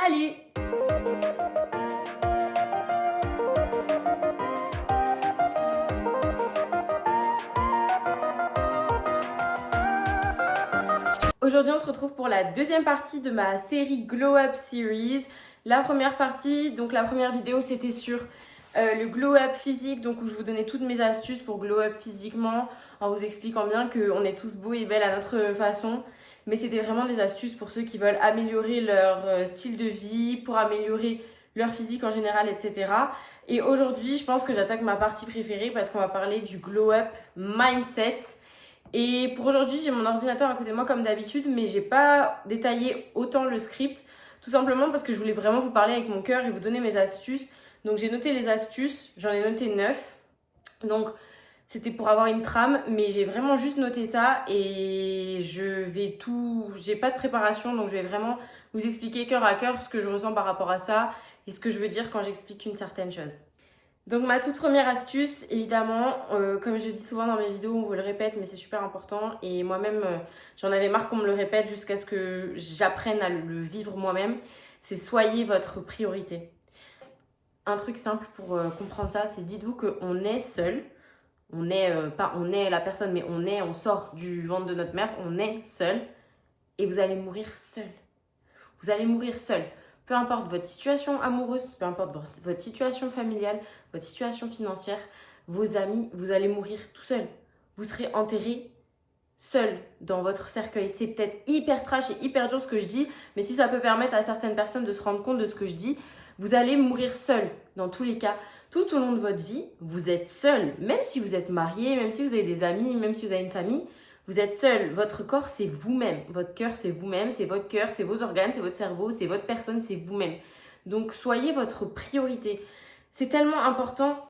Salut! Aujourd'hui, on se retrouve pour la deuxième partie de ma série Glow Up Series. La première partie, donc la première vidéo, c'était sur le glow up physique, donc où je vous donnais toutes mes astuces pour glow up physiquement, en vous expliquant bien qu'on est tous beaux et belles à notre façon. Mais c'était vraiment des astuces pour ceux qui veulent améliorer leur style de vie, pour améliorer leur physique en général, etc. Et aujourd'hui, je pense que j'attaque ma partie préférée parce qu'on va parler du glow up mindset. Et pour aujourd'hui, j'ai mon ordinateur à côté de moi comme d'habitude, mais j'ai pas détaillé autant le script, tout simplement parce que je voulais vraiment vous parler avec mon cœur et vous donner mes astuces. Donc j'ai noté les astuces, j'en ai noté 9. Donc c'était pour avoir une trame, mais j'ai vraiment juste noté ça et j'ai pas de préparation, donc je vais vraiment vous expliquer cœur à cœur ce que je ressens par rapport à ça et ce que je veux dire quand j'explique une certaine chose. Donc ma toute première astuce, évidemment, comme je dis souvent dans mes vidéos, on vous le répète, mais c'est super important. Et moi-même, j'en avais marre qu'on me le répète jusqu'à ce que j'apprenne à le vivre moi-même. C'est soyez votre priorité. Un truc simple pour comprendre ça, c'est dites-vous qu'on est seul. On est, pas on est la personne, mais on sort du ventre de notre mère, on est seul. Et vous allez mourir seul. Vous allez mourir seul. Peu importe votre situation amoureuse, peu importe votre situation familiale, votre situation financière, vos amis, vous allez mourir tout seul. Vous serez enterré seul dans votre cercueil. C'est peut-être hyper trash et hyper dur ce que je dis, mais si ça peut permettre à certaines personnes de se rendre compte de ce que je dis, vous allez mourir seul dans tous les cas. Tout au long de votre vie, vous êtes seul. Même si vous êtes marié, même si vous avez des amis, même si vous avez une famille, vous êtes seul. Votre corps, c'est vous-même. Votre cœur, c'est vous-même. C'est votre cœur, c'est vos organes, c'est votre cerveau, c'est votre personne, c'est vous-même. Donc, soyez votre priorité. C'est tellement important.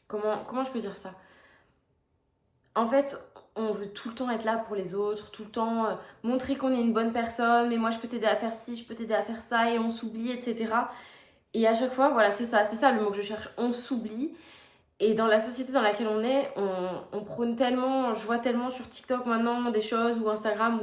Comment je peux dire ça? En fait, on veut tout le temps être là pour les autres, tout le temps montrer qu'on est une bonne personne, mais moi je peux t'aider à faire ci, je peux t'aider à faire ça, et on s'oublie, etc. Et à chaque fois, voilà, c'est ça le mot que je cherche, on s'oublie. Et dans la société dans laquelle on est, on prône tellement, je vois tellement sur TikTok maintenant des choses ou Instagram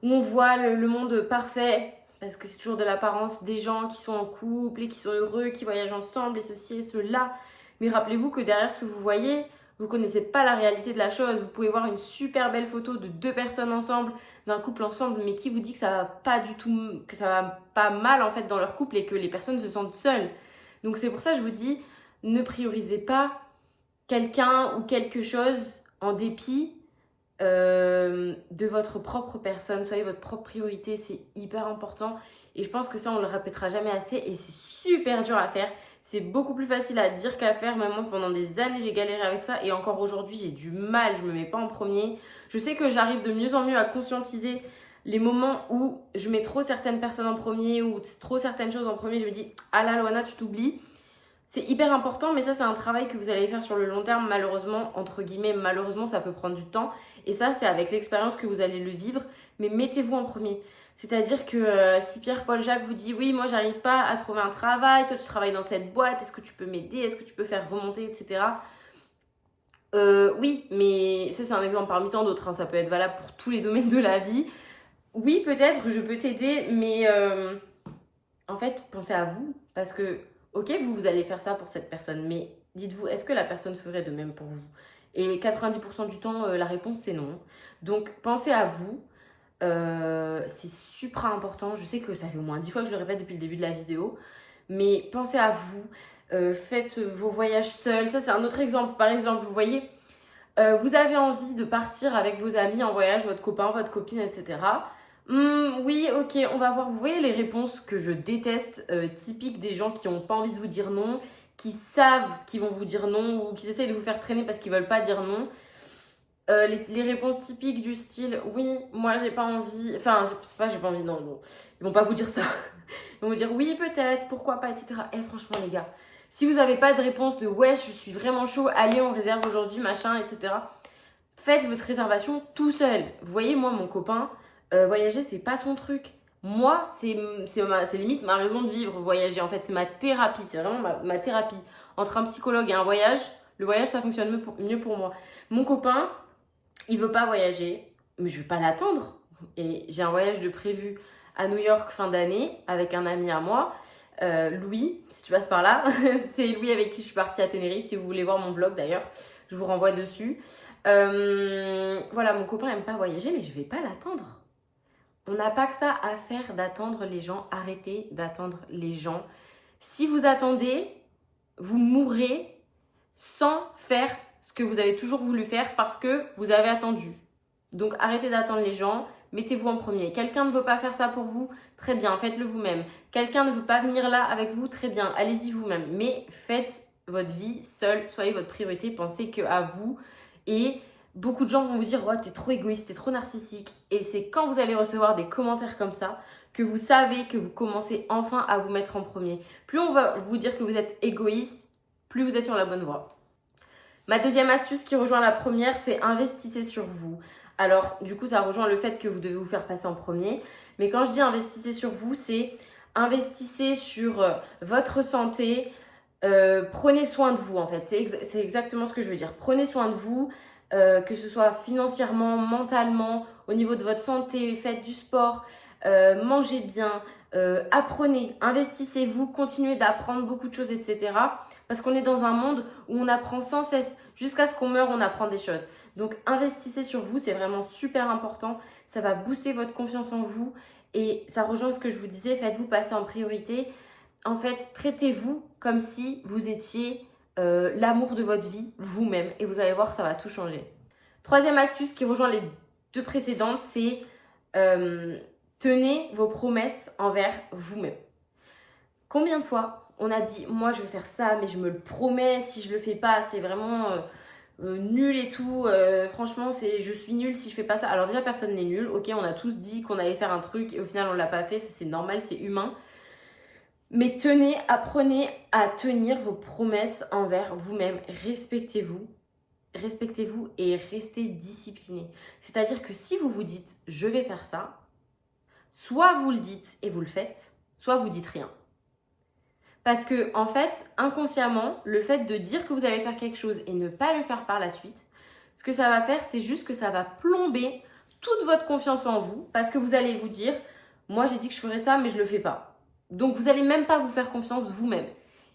où on voit le monde parfait, parce que c'est toujours de l'apparence, des gens qui sont en couple et qui sont heureux, qui voyagent ensemble et ceci et cela. Mais rappelez-vous que derrière ce que vous voyez, vous ne connaissez pas la réalité de la chose. Vous pouvez voir une super belle photo de deux personnes ensemble, d'un couple ensemble, mais qui vous dit que ça va pas du tout, que ça va pas mal en fait dans leur couple et que les personnes se sentent seules. Donc c'est pour ça que je vous dis, ne priorisez pas quelqu'un ou quelque chose en dépit de votre propre personne. Soyez votre propre priorité, c'est hyper important. Et je pense que ça, on le répétera jamais assez et c'est super dur à faire. C'est beaucoup plus facile à dire qu'à faire. Même moi, pendant des années, j'ai galéré avec ça et encore aujourd'hui, j'ai du mal. Je me mets pas en premier. Je sais que j'arrive de mieux en mieux à conscientiser les moments où je mets trop certaines personnes en premier ou trop certaines choses en premier. Je me dis, ah là, Loana, tu t'oublies. C'est hyper important, mais ça, c'est un travail que vous allez faire sur le long terme. Malheureusement, entre guillemets, malheureusement, ça peut prendre du temps. Et ça, c'est avec l'expérience que vous allez le vivre. Mais mettez-vous en premier. C'est-à-dire que si Pierre-Paul Jacques vous dit « Oui, moi, j'arrive pas à trouver un travail. Toi, tu travailles dans cette boîte. Est-ce que tu peux m'aider? Est-ce que tu peux faire remonter, etc. » Oui, mais ça, c'est un exemple parmi tant d'autres. Hein. Ça peut être valable pour tous les domaines de la vie. Oui, peut-être, je peux t'aider, mais en fait, pensez à vous. Parce que ok, vous allez faire ça pour cette personne, mais dites-vous, est-ce que la personne ferait de même pour vous? Et 90% du temps, la réponse, c'est non. Donc, pensez à vous. C'est super important. Je sais que ça fait au moins 10 fois que je le répète depuis le début de la vidéo. Mais pensez à vous. Faites vos voyages seuls. Ça, c'est un autre exemple. Par exemple, vous voyez, vous avez envie de partir avec vos amis en voyage, votre copain, votre copine, etc. Oui, ok, on va voir. Vous voyez les réponses que je déteste, typiques des gens qui n'ont pas envie de vous dire non, qui savent qu'ils vont vous dire non ou qui essayent de vous faire traîner parce qu'ils veulent pas dire non. Les réponses typiques du style oui, moi j'ai pas envie, enfin, j'ai pas envie, non, bon, ils vont pas vous dire ça. Ils vont vous dire oui, peut-être, pourquoi pas, etc. Et franchement, les gars, si vous avez pas de réponse de ouais, je suis vraiment chaud, allez, on réserve aujourd'hui, machin, etc. Faites votre réservation tout seul. Vous voyez, moi, mon copain, voyager, c'est pas son truc. Moi, c'est limite ma raison de vivre, voyager. En fait, c'est ma thérapie. C'est vraiment ma thérapie. Entre un psychologue et un voyage, le voyage, ça fonctionne mieux pour moi. Mon copain, il veut pas voyager, mais je vais pas l'attendre. Et j'ai un voyage de prévu à New York fin d'année avec un ami à moi, Louis, si tu passes par là. C'est Louis avec qui je suis partie à Tenerife. Si vous voulez voir mon vlog d'ailleurs, je vous renvoie dessus. Voilà, mon copain n'aime pas voyager, mais je vais pas l'attendre. On n'a pas que ça à faire d'attendre les gens. Arrêtez d'attendre les gens. Si vous attendez, vous mourrez sans faire ce que vous avez toujours voulu faire parce que vous avez attendu. Donc arrêtez d'attendre les gens, mettez-vous en premier. Quelqu'un ne veut pas faire ça pour vous, très bien, faites-le vous-même. Quelqu'un ne veut pas venir là avec vous, très bien, allez-y vous-même. Mais faites votre vie seule, soyez votre priorité, pensez qu'à vous. Et beaucoup de gens vont vous dire « Oh, t'es trop égoïste, t'es trop narcissique ». Et c'est quand vous allez recevoir des commentaires comme ça que vous savez que vous commencez enfin à vous mettre en premier. Plus on va vous dire que vous êtes égoïste, plus vous êtes sur la bonne voie. Ma deuxième astuce qui rejoint la première, c'est investissez sur vous. Alors, du coup, ça rejoint le fait que vous devez vous faire passer en premier. Mais quand je dis investissez sur vous, c'est investissez sur votre santé. Prenez soin de vous, en fait. C'est exactement ce que je veux dire. Prenez soin de vous, que ce soit financièrement, mentalement, au niveau de votre santé, faites du sport, mangez bien, apprenez, investissez-vous, continuez d'apprendre beaucoup de choses, etc. Parce qu'on est dans un monde où on apprend sans cesse. Jusqu'à ce qu'on meure, on apprend des choses. Donc, investissez sur vous, c'est vraiment super important. Ça va booster votre confiance en vous. Et ça rejoint ce que je vous disais, faites-vous passer en priorité. En fait, traitez-vous comme si vous étiez l'amour de votre vie, vous-même. Et vous allez voir, ça va tout changer. Troisième astuce qui rejoint les deux précédentes, c'est tenez vos promesses envers vous-même. Combien de fois on a dit, moi je vais faire ça, mais je me le promets, si je le fais pas, c'est vraiment nul et tout. Franchement, je suis nulle si je fais pas ça. Alors déjà, personne n'est nul. Ok, on a tous dit qu'on allait faire un truc et au final, on l'a pas fait. Ça, c'est normal, c'est humain. Mais apprenez à tenir vos promesses envers vous-même. Respectez-vous. Respectez-vous et restez discipliné. C'est-à-dire que si vous vous dites, je vais faire ça, soit vous le dites et vous le faites, soit vous dites rien. Parce que, en fait, inconsciemment, le fait de dire que vous allez faire quelque chose et ne pas le faire par la suite, ce que ça va faire, c'est juste que ça va plomber toute votre confiance en vous parce que vous allez vous dire, moi j'ai dit que je ferais ça, mais je le fais pas. Donc, vous n'allez même pas vous faire confiance vous-même.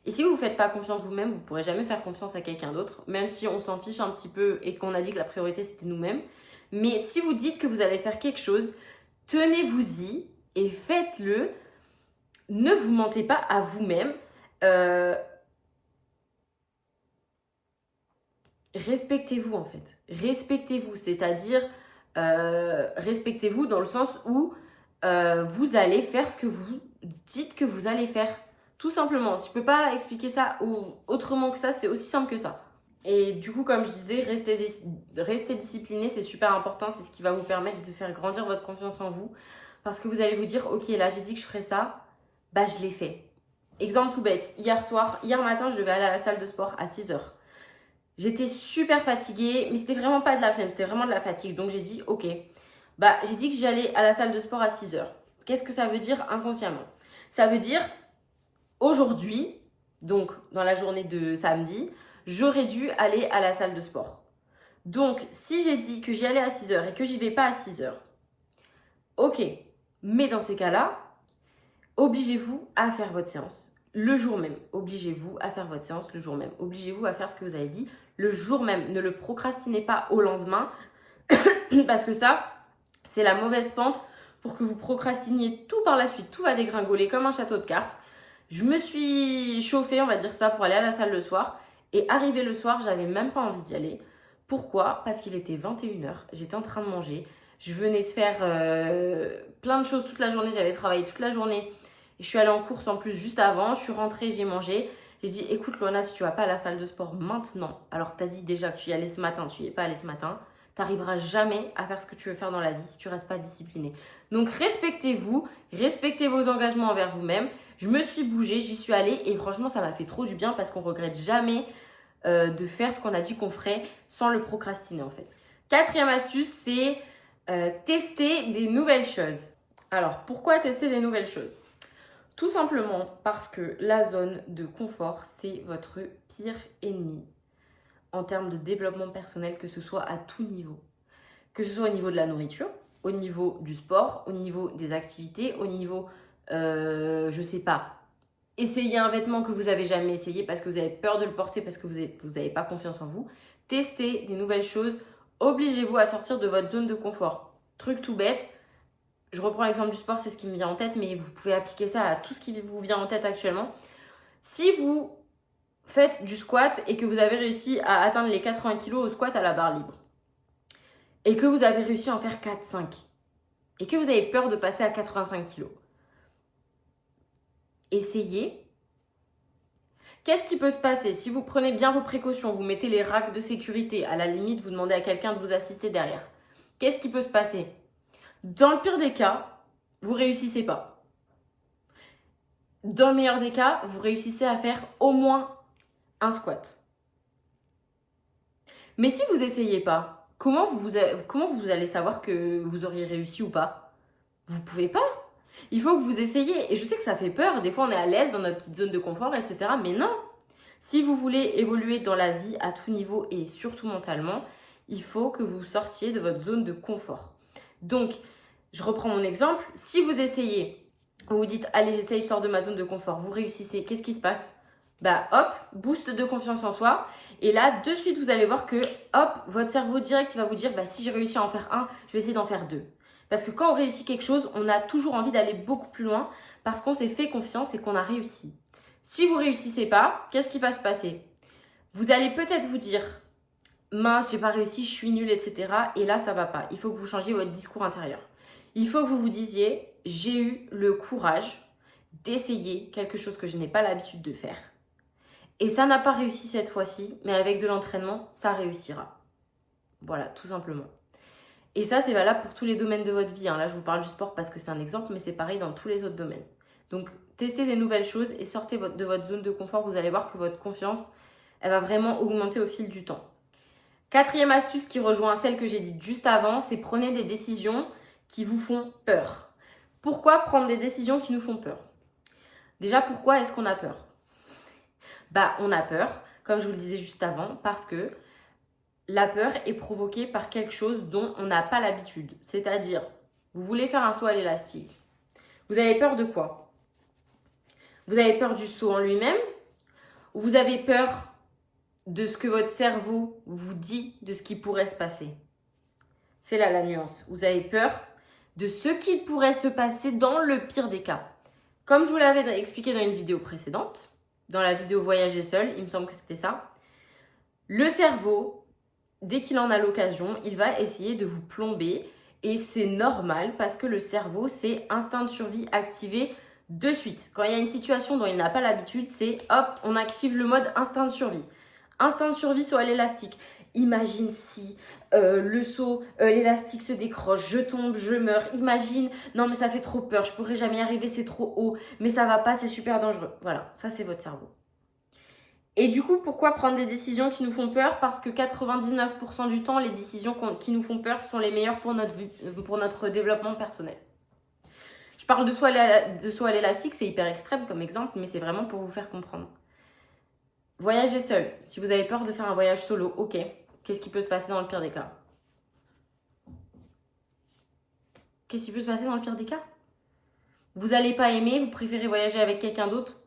Et si vous ne vous faites pas confiance vous-même, vous ne pourrez jamais faire confiance à quelqu'un d'autre, même si on s'en fiche un petit peu et qu'on a dit que la priorité c'était nous-mêmes. Mais si vous dites que vous allez faire quelque chose, tenez-vous-y et faites-le. Ne vous mentez pas à vous-même. Respectez-vous en fait. Respectez-vous, c'est-à-dire respectez-vous dans le sens où vous allez faire ce que vous dites que vous allez faire. Tout simplement. Si je ne peux pas expliquer ça autrement que ça, c'est aussi simple que ça. Et du coup, comme je disais, restez discipliné, c'est super important. C'est ce qui va vous permettre de faire grandir votre confiance en vous. Parce que vous allez vous dire, ok, là j'ai dit que je ferais ça. Bah, je l'ai fait. Exemple tout bête, hier matin, je devais aller à la salle de sport à 6h. J'étais super fatiguée, mais c'était vraiment pas de la flemme, c'était vraiment de la fatigue. Donc j'ai dit, ok, bah j'ai dit que j'allais à la salle de sport à 6h. Qu'est-ce que ça veut dire inconsciemment? Ça veut dire, aujourd'hui, donc dans la journée de samedi, j'aurais dû aller à la salle de sport. Donc, si j'ai dit que j'y allais à 6h et que j'y vais pas à 6h, ok, mais dans ces cas-là, obligez-vous à faire votre séance le jour même. Obligez-vous à faire votre séance le jour même. Obligez-vous à faire ce que vous avez dit le jour même. Ne le procrastinez pas au lendemain parce que ça, c'est la mauvaise pente pour que vous procrastiniez tout par la suite. Tout va dégringoler comme un château de cartes. Je me suis chauffée, on va dire ça, pour aller à la salle le soir. Et arrivé le soir, j'avais même pas envie d'y aller. Pourquoi? Parce qu'il était 21h. J'étais en train de manger. Je venais de faire plein de choses toute la journée. J'avais travaillé toute la journée. Et je suis allée en course en plus juste avant. Je suis rentrée, j'ai mangé. J'ai dit, écoute Loana, si tu vas pas à la salle de sport maintenant, alors que tu as dit déjà que tu y allais ce matin, tu y es pas allé ce matin, tu n'arriveras jamais à faire ce que tu veux faire dans la vie si tu restes pas discipliné. Donc respectez-vous, respectez vos engagements envers vous-même. Je me suis bougée, j'y suis allée et franchement ça m'a fait trop du bien parce qu'on regrette jamais de faire ce qu'on a dit qu'on ferait sans le procrastiner en fait. Quatrième astuce, c'est tester des nouvelles choses. Alors pourquoi tester des nouvelles choses? Tout simplement parce que la zone de confort, c'est votre pire ennemi en termes de développement personnel, que ce soit à tout niveau. Que ce soit au niveau de la nourriture, au niveau du sport, au niveau des activités, au niveau, je sais pas, essayez un vêtement que vous avez jamais essayé parce que vous avez peur de le porter, parce que vous avez pas confiance en vous. Testez des nouvelles choses. Obligez-vous à sortir de votre zone de confort. Truc tout bête. Je reprends l'exemple du sport, c'est ce qui me vient en tête, mais vous pouvez appliquer ça à tout ce qui vous vient en tête actuellement. Si vous faites du squat et que vous avez réussi à atteindre les 80 kg au squat à la barre libre, et que vous avez réussi à en faire 4-5, et que vous avez peur de passer à 85 kg, essayez. Qu'est-ce qui peut se passer? Si vous prenez bien vos précautions, vous mettez les racks de sécurité, à la limite, vous demandez à quelqu'un de vous assister derrière. Qu'est-ce qui peut se passer? Dans le pire des cas, vous réussissez pas. Dans le meilleur des cas, vous réussissez à faire au moins un squat. Mais si vous essayez pas, comment vous allez savoir que vous auriez réussi ou pas? Vous pouvez pas. Il faut que vous essayiez. Et je sais que ça fait peur. Des fois, on est à l'aise dans notre petite zone de confort, etc. Mais non. Si vous voulez évoluer dans la vie à tout niveau et surtout mentalement, il faut que vous sortiez de votre zone de confort. Donc, je reprends mon exemple. Si vous essayez, vous vous dites, allez, j'essaye, je sors de ma zone de confort. Vous réussissez. Qu'est-ce qui se passe? Bah, hop, boost de confiance en soi. Et là, de suite, vous allez voir que, hop, votre cerveau direct, il va vous dire, bah, si j'ai réussi à en faire un, je vais essayer d'en faire deux. Parce que quand on réussit quelque chose, on a toujours envie d'aller beaucoup plus loin parce qu'on s'est fait confiance et qu'on a réussi. Si vous ne réussissez pas, qu'est-ce qui va se passer? Vous allez peut-être vous dire, mince, j'ai pas réussi, je suis nulle, etc. Et là, ça va pas. Il faut que vous changiez votre discours intérieur. Il faut que vous vous disiez, j'ai eu le courage d'essayer quelque chose que je n'ai pas l'habitude de faire. Et ça n'a pas réussi cette fois-ci, mais avec de l'entraînement, ça réussira. Voilà, tout simplement. Et ça, c'est valable pour tous les domaines de votre vie. Là, je vous parle du sport parce que c'est un exemple, mais c'est pareil dans tous les autres domaines. Donc, testez des nouvelles choses et sortez de votre zone de confort. Vous allez voir que votre confiance, elle va vraiment augmenter au fil du temps. Quatrième astuce qui rejoint celle que j'ai dite juste avant, c'est prenez des décisions qui vous font peur. Pourquoi prendre des décisions qui nous font peur? Déjà, pourquoi est-ce qu'on a peur? On a peur, comme je vous le disais juste avant, parce que la peur est provoquée par quelque chose dont on n'a pas l'habitude. C'est-à-dire, vous voulez faire un saut à l'élastique. Vous avez peur de quoi? Vous avez peur du saut en lui-même? Ou vous avez peur de ce que votre cerveau vous dit de ce qui pourrait se passer? C'est là la nuance. Vous avez peur de ce qui pourrait se passer dans le pire des cas. Comme je vous l'avais expliqué dans une vidéo précédente, dans la vidéo Voyager seul, il me semble que c'était ça, le cerveau, dès qu'il en a l'occasion, il va essayer de vous plomber et c'est normal parce que le cerveau, c'est instinct de survie activé de suite. Quand il y a une situation dont il n'a pas l'habitude, c'est hop, on active le mode instinct de survie. Instinct de survie saut à l'élastique. Imagine si le saut, l'élastique se décroche, je tombe, je meurs. Imagine, non mais ça fait trop peur, je pourrais jamais y arriver, c'est trop haut, mais ça va pas, c'est super dangereux. Voilà, ça c'est votre cerveau. Et du coup, pourquoi prendre des décisions qui nous font peur? Parce que 99% du temps, les décisions qui nous font peur sont les meilleures pour notre développement personnel. Je parle de saut à l'élastique, c'est hyper extrême comme exemple, mais c'est vraiment pour vous faire comprendre. Voyager seul. Si vous avez peur de faire un voyage solo, ok. Qu'est-ce qui peut se passer dans le pire des cas? Qu'est-ce qui peut se passer dans le pire des cas? Vous n'allez pas aimer, vous préférez voyager avec quelqu'un d'autre?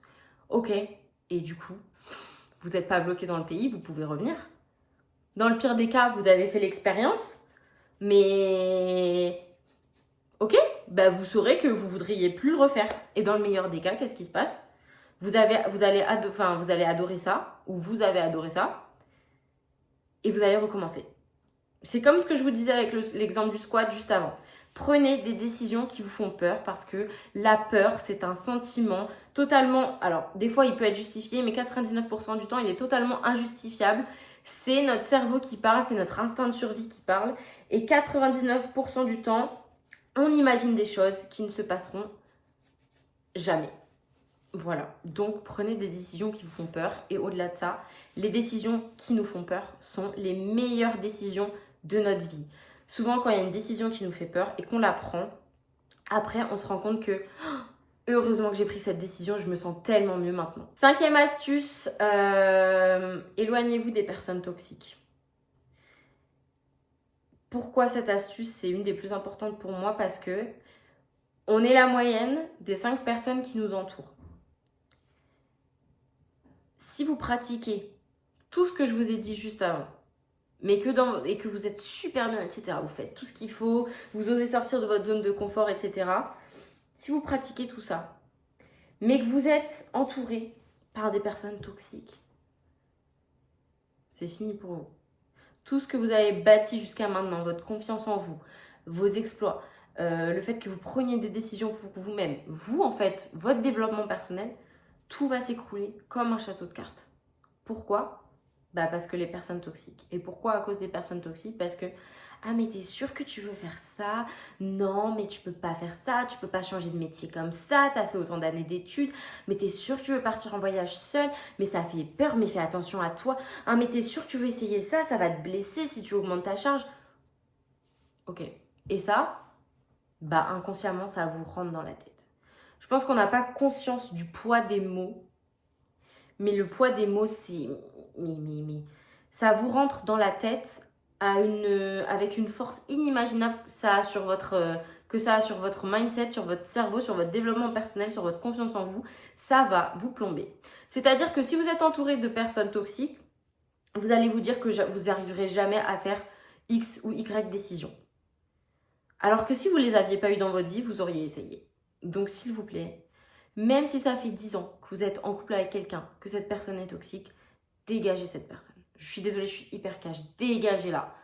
Ok. Et du coup, vous n'êtes pas bloqué dans le pays, vous pouvez revenir. Dans le pire des cas, vous avez fait l'expérience, mais ok, vous saurez que vous voudriez plus le refaire. Et dans le meilleur des cas, qu'est-ce qui se passe? Vous allez adorer ça, ou vous avez adoré ça, et vous allez recommencer. C'est comme ce que je vous disais avec l'exemple du squat juste avant. Prenez des décisions qui vous font peur parce que la peur, c'est un sentiment totalement... Alors, des fois, il peut être justifié, mais 99% du temps, il est totalement injustifiable. C'est notre cerveau qui parle, c'est notre instinct de survie qui parle. Et 99% du temps, on imagine des choses qui ne se passeront jamais. Voilà, donc prenez des décisions qui vous font peur. Et au-delà de ça, les décisions qui nous font peur sont les meilleures décisions de notre vie. Souvent, quand il y a une décision qui nous fait peur et qu'on la prend, après, on se rend compte que heureusement que j'ai pris cette décision, je me sens tellement mieux maintenant. Cinquième astuce, éloignez-vous des personnes toxiques. Pourquoi cette astuce, c'est une des plus importantes pour moi? Parce que on est la moyenne des 5 personnes qui nous entourent. Si vous pratiquez tout ce que je vous ai dit juste avant, mais et que vous êtes super bien, etc., vous faites tout ce qu'il faut, vous osez sortir de votre zone de confort, etc., si vous pratiquez tout ça, mais que vous êtes entouré par des personnes toxiques, c'est fini pour vous. Tout ce que vous avez bâti jusqu'à maintenant, votre confiance en vous, vos exploits, le fait que vous preniez des décisions pour vous-même, vous en fait, votre développement personnel, tout va s'écrouler comme un château de cartes. Pourquoi? Parce que les personnes toxiques. Et pourquoi à cause des personnes toxiques? Parce que, ah mais t'es sûr que tu veux faire ça? Non, mais tu peux pas faire ça, tu peux pas changer de métier comme ça, t'as fait autant d'années d'études, mais t'es sûr que tu veux partir en voyage seul, mais ça fait peur, mais fais attention à toi. Ah mais t'es sûr que tu veux essayer ça, ça va te blesser si tu augmentes ta charge. Ok. Et ça, inconsciemment, ça vous rentre dans la tête. Je pense qu'on n'a pas conscience du poids des mots, mais le poids des mots, c'est... Ça vous rentre dans la tête avec une force inimaginable que ça a sur votre mindset, sur votre cerveau, sur votre développement personnel, sur votre confiance en vous. Ça va vous plomber. C'est-à-dire que si vous êtes entouré de personnes toxiques, vous allez vous dire que vous n'arriverez jamais à faire X ou Y décision. Alors que si vous ne les aviez pas eu dans votre vie, vous auriez essayé. Donc s'il vous plaît, même si ça fait 10 ans que vous êtes en couple avec quelqu'un, que cette personne est toxique, dégagez cette personne. Je suis désolée, je suis hyper cash. Dégagez-la.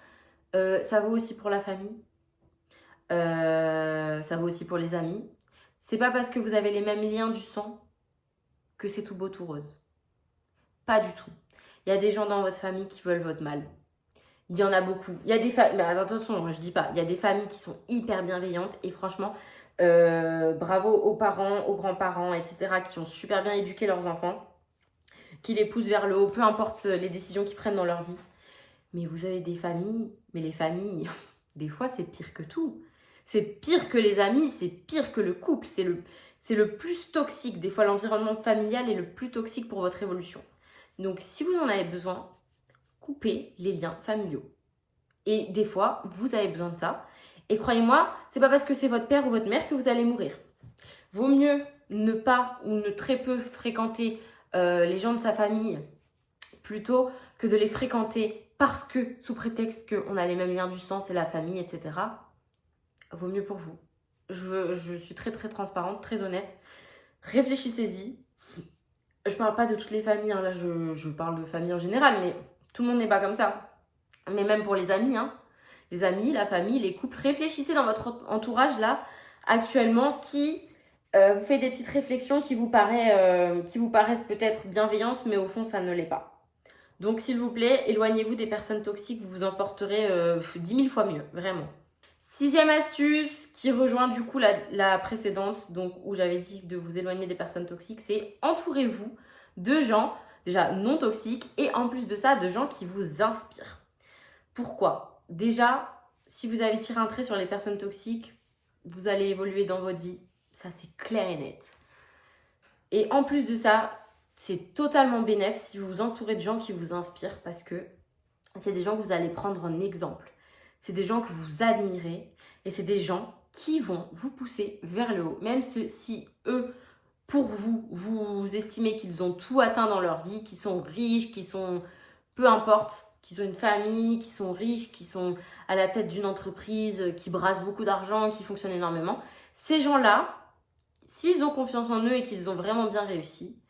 Ça vaut aussi pour la famille. Ça vaut aussi pour les amis. C'est pas parce que vous avez les mêmes liens du sang que c'est tout beau, tout rose. Pas du tout. Il y a des gens dans votre famille qui veulent votre mal. Il y en a beaucoup. Il y a des familles... Mais attention, je dis pas. Il y a des familles qui sont hyper bienveillantes. Et franchement, bravo aux parents, aux grands-parents, etc. qui ont super bien éduqué leurs enfants, qui les poussent vers le haut, peu importe les décisions qu'ils prennent dans leur vie. Mais vous avez des familles, mais les familles, des fois, c'est pire que tout. C'est pire que les amis, c'est pire que le couple, c'est le plus toxique. Des fois, l'environnement familial est le plus toxique pour votre évolution. Donc, si vous en avez besoin, coupez les liens familiaux. Et des fois, vous avez besoin de ça. Et croyez-moi, c'est pas parce que c'est votre père ou votre mère que vous allez mourir. Vaut mieux ne pas ou ne très peu fréquenter les gens de sa famille plutôt que de les fréquenter parce que, sous prétexte qu'on a les mêmes liens du sang, c'est la famille, etc. Vaut mieux pour vous. Je suis très très transparente, très honnête. Réfléchissez-y. Je parle pas de toutes les familles, hein. Là je parle de famille en général, mais tout le monde n'est pas comme ça. Mais même pour les amis, hein. Les amis, la famille, les couples, réfléchissez dans votre entourage là, actuellement, qui vous fait des petites réflexions qui vous paraissent peut-être bienveillantes, mais au fond ça ne l'est pas. Donc s'il vous plaît, éloignez-vous des personnes toxiques, vous vous en porterez 10 000 fois mieux, vraiment. 6e astuce qui rejoint du coup la précédente, donc où j'avais dit de vous éloigner des personnes toxiques, c'est entourez-vous de gens déjà non toxiques et en plus de ça, de gens qui vous inspirent. Pourquoi? Déjà, si vous avez tiré un trait sur les personnes toxiques, vous allez évoluer dans votre vie. Ça, c'est clair et net. Et en plus de ça, c'est totalement bénéf si vous vous entourez de gens qui vous inspirent parce que c'est des gens que vous allez prendre en exemple. C'est des gens que vous admirez et c'est des gens qui vont vous pousser vers le haut. Même si eux, pour vous, vous estimez qu'ils ont tout atteint dans leur vie, qu'ils sont riches, peu importe, qu'ils ont une famille, qu'ils sont riches, qu'ils sont à la tête d'une entreprise, qui brassent beaucoup d'argent, qui fonctionnent énormément. Ces gens-là, s'ils ont confiance en eux et qu'ils ont vraiment bien réussi,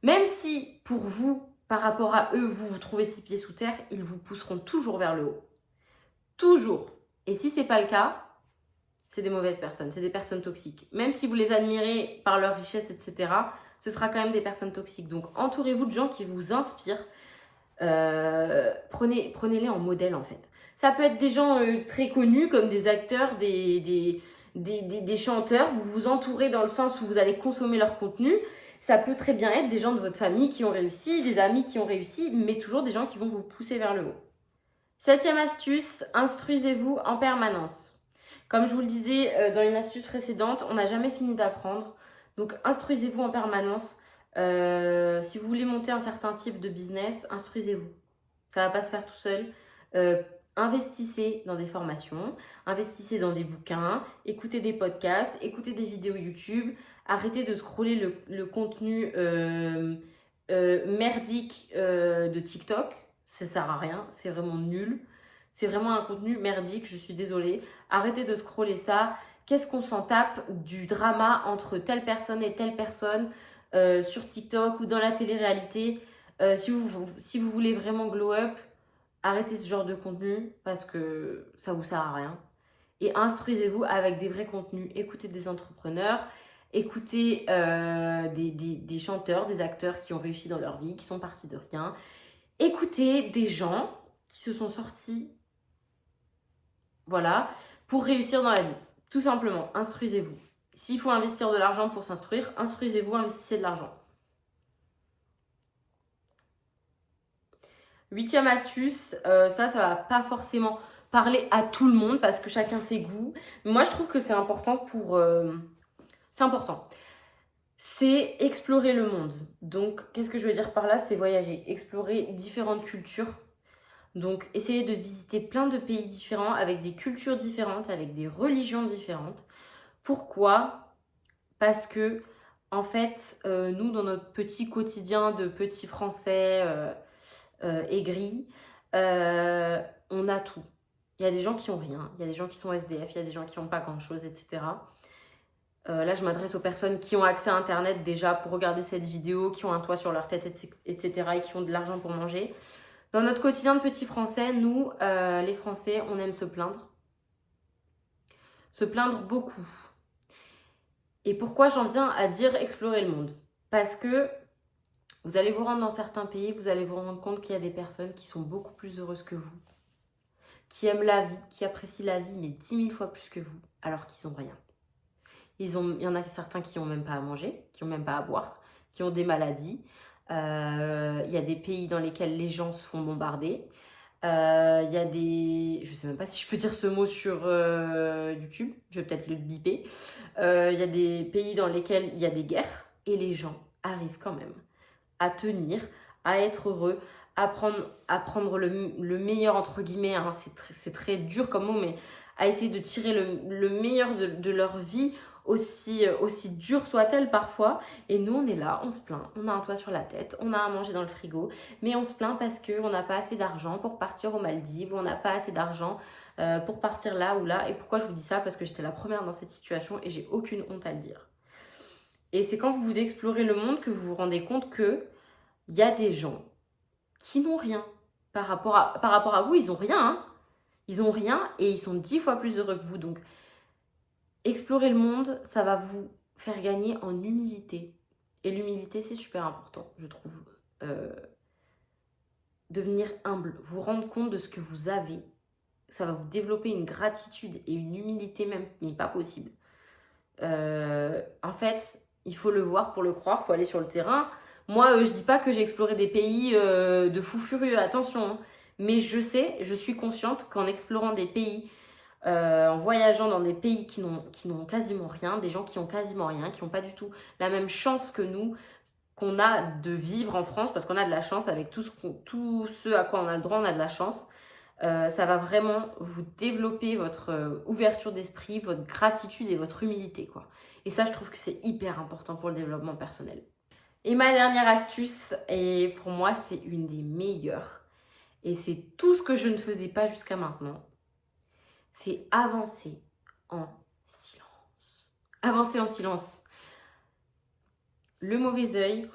même si pour vous, par rapport à eux, vous vous trouvez 6 pieds sous terre, ils vous pousseront toujours vers le haut. Toujours. Et si c'est pas le cas, c'est des mauvaises personnes, c'est des personnes toxiques. Même si vous les admirez par leur richesse, etc., ce sera quand même des personnes toxiques. Donc entourez-vous de gens qui vous inspirent. Prenez-les en modèle en fait. Ça peut être des gens très connus comme des acteurs, des chanteurs. Vous vous entourez dans le sens où vous allez consommer leur contenu. Ça peut très bien être des gens de votre famille qui ont réussi, des amis qui ont réussi, mais toujours des gens qui vont vous pousser vers le haut. 7e astuce, instruisez-vous en permanence. Comme je vous le disais dans une astuce précédente, on n'a jamais fini d'apprendre. Donc instruisez-vous en permanence. Si vous voulez monter un certain type de business, instruisez-vous. Ça ne va pas se faire tout seul. investissez dans des formations, investissez dans des bouquins, écoutez des podcasts, écoutez des vidéos YouTube, arrêtez de scroller le contenu merdique de TikTok, ça sert à rien, c'est vraiment nul. C'est vraiment un contenu merdique, je suis désolée. Arrêtez de scroller ça. Qu'est-ce qu'on s'en tape du drama entre telle personne et telle personne sur TikTok ou dans la télé-réalité. Si vous voulez vraiment glow up, arrêtez ce genre de contenu parce que ça vous sert à rien. Et instruisez-vous avec des vrais contenus. Écoutez des entrepreneurs, écoutez des chanteurs, des acteurs qui ont réussi dans leur vie, qui sont partis de rien. Écoutez des gens qui se sont sortis, voilà, pour réussir dans la vie. Tout simplement, instruisez-vous. S'il faut investir de l'argent pour s'instruire, instruisez-vous, investissez de l'argent. 8e astuce, ça va pas forcément parler à tout le monde parce que chacun ses goûts. Mais moi, je trouve que c'est important c'est important. C'est explorer le monde. Donc, qu'est-ce que je veux dire par là? C'est voyager, explorer différentes cultures. Donc, essayer de visiter plein de pays différents, avec des cultures différentes, avec des religions différentes. Pourquoi? Parce que, en fait, nous, dans notre petit quotidien de petits Français aigris, on a tout. Il y a des gens qui ont rien, il y a des gens qui sont SDF, il y a des gens qui n'ont pas grand-chose, etc. Là, je m'adresse aux personnes qui ont accès à Internet déjà pour regarder cette vidéo, qui ont un toit sur leur tête, etc. et qui ont de l'argent pour manger. Dans notre quotidien de petits Français, nous, les Français, on aime se plaindre. Se plaindre beaucoup. Et pourquoi j'en viens à dire explorer le monde? Parce que vous allez vous rendre dans certains pays, vous allez vous rendre compte qu'il y a des personnes qui sont beaucoup plus heureuses que vous, qui aiment la vie, qui apprécient la vie, mais 10 000 fois plus que vous, alors qu'ils n'ont rien. Il y en a certains qui n'ont même pas à manger, qui n'ont même pas à boire, qui ont des maladies. Il y a des pays dans lesquels les gens se font bombarder. Il y a des... Je sais même pas si je peux dire ce mot sur YouTube, je vais peut-être le biper. Il y a des pays dans lesquels il y a des guerres et les gens arrivent quand même à tenir, à être heureux, à prendre le meilleur entre guillemets, hein, c'est très dur comme mot, mais à essayer de tirer le meilleur de leur vie, aussi dure soit-elle parfois. Et nous, on est là, on se plaint, on a un toit sur la tête, on a à manger dans le frigo, mais on se plaint parce qu'on n'a pas assez d'argent pour partir aux Maldives, on n'a pas assez d'argent pour partir là ou là. Et pourquoi je vous dis ça? Parce que j'étais la première dans cette situation et j'ai aucune honte à le dire. Et c'est quand vous explorez le monde que vous vous rendez compte qu'il y a des gens qui n'ont rien. Par rapport à vous, ils n'ont rien. Hein. Ils n'ont rien et ils sont 10 fois plus heureux que vous. Donc, explorer le monde, ça va vous faire gagner en humilité. Et l'humilité, c'est super important, je trouve. Devenir humble, vous rendre compte de ce que vous avez. Ça va vous développer une gratitude et une humilité même, mais pas possible. En fait, il faut le voir pour le croire, il faut aller sur le terrain. Moi, je dis pas que j'ai exploré des pays de fous furieux, attention. Hein. Mais je suis consciente qu'en explorant des pays, en voyageant dans des pays qui n'ont quasiment rien, des gens qui ont quasiment rien, qui n'ont pas du tout la même chance que nous, qu'on a de vivre en France, parce qu'on a de la chance avec tout ce à quoi on a le droit, on a de la chance. Ça va vraiment vous développer votre ouverture d'esprit, votre gratitude et votre humilité, quoi. Et ça, je trouve que c'est hyper important pour le développement personnel. Et ma dernière astuce, et pour moi, c'est une des meilleures, et c'est tout ce que je ne faisais pas jusqu'à maintenant, c'est avancer en silence. Avancer en silence. Le mauvais œil,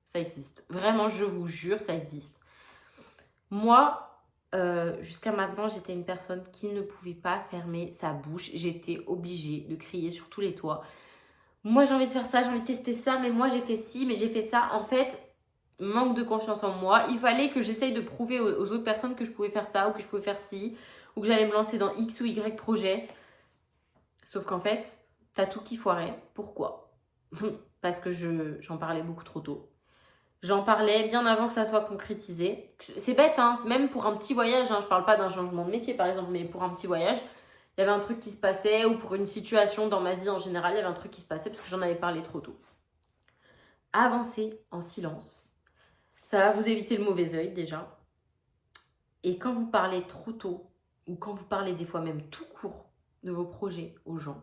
ça existe. Vraiment, je vous jure, ça existe. Moi, jusqu'à maintenant, j'étais une personne qui ne pouvait pas fermer sa bouche. J'étais obligée de crier sur tous les toits. Moi, j'ai envie de faire ça, j'ai envie de tester ça, mais moi, j'ai fait ci, mais j'ai fait ça. En fait, manque de confiance en moi. Il fallait que j'essaye de prouver aux autres personnes que je pouvais faire ça ou que je pouvais faire ci ou que j'allais me lancer dans X ou Y projet. Sauf qu'en fait, t'as tout qui foirait. Pourquoi? Parce que j'en parlais beaucoup trop tôt. J'en parlais bien avant que ça soit concrétisé. C'est bête, hein, même pour un petit voyage, hein, je parle pas d'un changement de métier par exemple, mais pour un petit voyage, il y avait un truc qui se passait, ou pour une situation dans ma vie en général, il y avait un truc qui se passait parce que j'en avais parlé trop tôt. Avancez en silence. Ça va vous éviter le mauvais œil déjà. Et quand vous parlez trop tôt, ou quand vous parlez des fois même tout court de vos projets aux gens,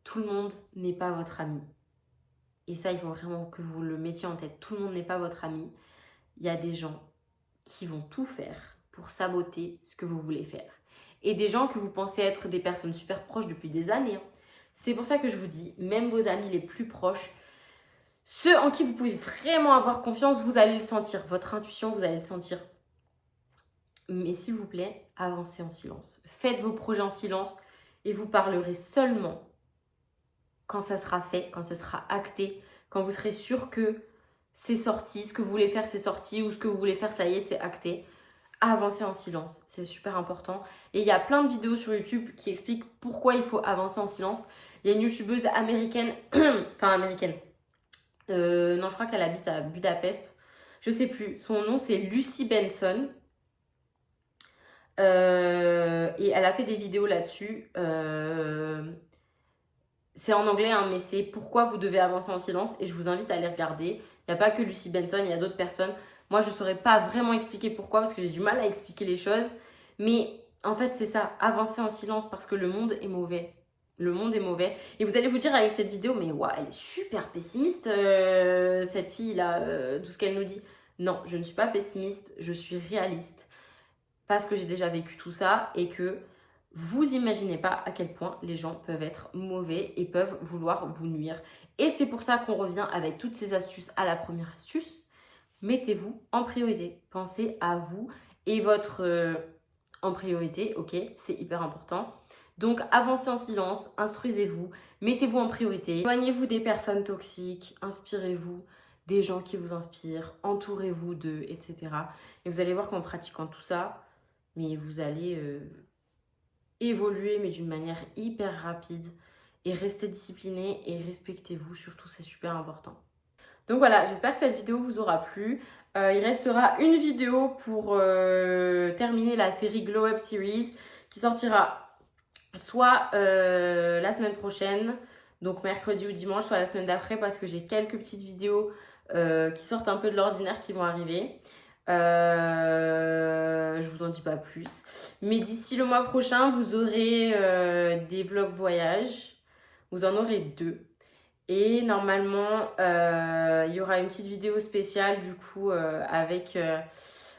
tout le monde n'est pas votre ami. Et ça, il faut vraiment que vous le mettiez en tête. Tout le monde n'est pas votre ami. Il y a des gens qui vont tout faire pour saboter ce que vous voulez faire. Et des gens que vous pensez être des personnes super proches depuis des années. C'est pour ça que je vous dis, même vos amis les plus proches, ceux en qui vous pouvez vraiment avoir confiance, vous allez le sentir. Votre intuition, vous allez le sentir. Mais s'il vous plaît, avancez en silence. Faites vos projets en silence et vous parlerez seulement quand ça sera fait, quand ce sera acté, quand vous serez sûr que c'est sorti, ce que vous voulez faire c'est sorti ou ce que vous voulez faire ça y est c'est acté. Avancer en silence, c'est super important. Et il y a plein de vidéos sur YouTube qui expliquent pourquoi il faut avancer en silence. Il y a une youtubeuse américaine, enfin américaine, non je crois qu'elle habite à Budapest, je sais plus, son nom c'est Lucy Benson. Et elle a fait des vidéos là-dessus. C'est en anglais, hein, mais c'est pourquoi vous devez avancer en silence. Et je vous invite à les regarder. Il n'y a pas que Lucy Benson, il y a d'autres personnes. Moi, je ne saurais pas vraiment expliquer pourquoi, parce que j'ai du mal à expliquer les choses. Mais en fait, c'est ça, avancer en silence, parce que le monde est mauvais. Le monde est mauvais. Et vous allez vous dire avec cette vidéo, mais ouais, elle est super pessimiste, cette fille-là, tout ce qu'elle nous dit. Non, je ne suis pas pessimiste, je suis réaliste. Parce que j'ai déjà vécu tout ça et que vous imaginez pas à quel point les gens peuvent être mauvais et peuvent vouloir vous nuire. Et c'est pour ça qu'on revient avec toutes ces astuces à la première astuce. Mettez-vous en priorité. Pensez à vous et votre en priorité, ok, c'est hyper important. Donc avancez en silence, instruisez-vous, mettez-vous en priorité. Éloignez-vous des personnes toxiques, inspirez-vous des gens qui vous inspirent, entourez-vous d'eux, etc. Et vous allez voir qu'en pratiquant tout ça, mais vous allez évoluer, mais d'une manière hyper rapide. Et restez discipliné et respectez-vous, surtout, c'est super important. Donc voilà, j'espère que cette vidéo vous aura plu. Il restera une vidéo pour terminer la série Glow Up Series qui sortira soit la semaine prochaine, donc mercredi ou dimanche, soit la semaine d'après parce que j'ai quelques petites vidéos qui sortent un peu de l'ordinaire qui vont arriver. Je vous en dis pas plus. Mais d'ici le mois prochain, vous aurez des vlogs voyage. Vous en aurez 2. Et normalement, il y aura une petite vidéo spéciale du coup avec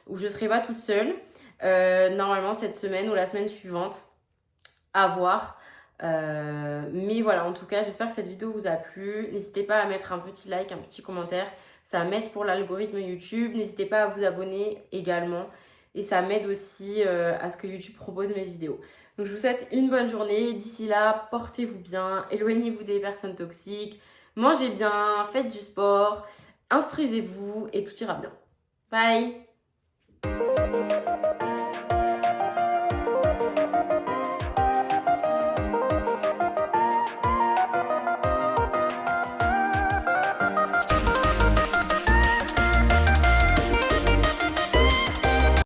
où je serai pas toute seule. Normalement cette semaine ou la semaine suivante. À voir. Mais voilà, en tout cas, j'espère que cette vidéo vous a plu. N'hésitez pas à mettre un petit like, un petit commentaire. Ça m'aide pour l'algorithme YouTube. N'hésitez pas à vous abonner également. Et ça m'aide aussi à ce que YouTube propose mes vidéos. Donc je vous souhaite une bonne journée. D'ici là, portez-vous bien. Éloignez-vous des personnes toxiques. Mangez bien, faites du sport. Instruisez-vous et tout ira bien. Bye!